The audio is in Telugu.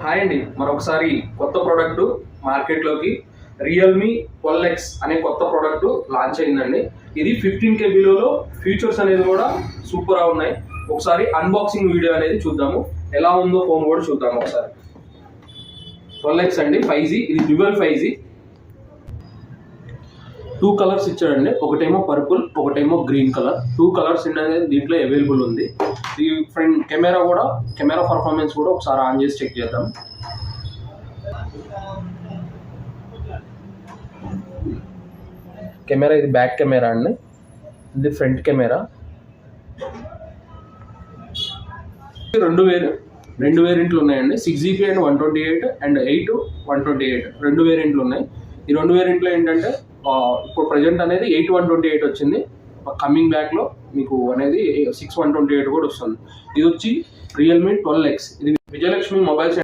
హాయ్ అండి, మరొకసారి కొత్త ప్రోడక్ట్ మార్కెట్లోకి రియల్మీ 12X అనే కొత్త ప్రోడక్ట్ లాంచ్ అయిందండి. ఇది 15K బిలోలో ఫీచర్స్ అనేది కూడా సూపర్గా ఉన్నాయి. ఒకసారి అన్బాక్సింగ్ వీడియో అనేది చూద్దాము, ఎలా ఉందో ఫోన్ కూడా చూద్దాము ఒకసారి. 12X అండి, 5G. ఇది డ్యూయల్ 5G. 2 కలర్స్ ఇచ్చాడండి, ఒకటేమో పర్పుల్, ఒకటేమో గ్రీన్ కలర్. 2 కలర్స్ అనేది దీంట్లో అవైలబుల్ ఉంది. ఈ ఫ్రంట్ కెమెరా పర్ఫార్మెన్స్ కూడా ఒకసారి ఆన్ చేసి చెక్ చేద్దాం. కెమెరా ఇది బ్యాక్ కెమెరా అండి, ఇది ఫ్రంట్ కెమెరా. రెండు వేరియంట్లు ఉన్నాయండి, 6GB అండ్ 128 అండ్ 8 128 రెండు వేరియంట్లు ఉన్నాయి. ఈ రెండు వేరియంట్లో ఏంటంటే ఇప్పుడు ప్రజెంట్ అనేది 8 128 వచ్చింది. కమింగ్ బ్యాక్లో మీకు అనేది 6 128 కూడా వస్తుంది. ఇది వచ్చి రియల్మీ 12X. ఇది విజయలక్ష్మి మొబైల్స్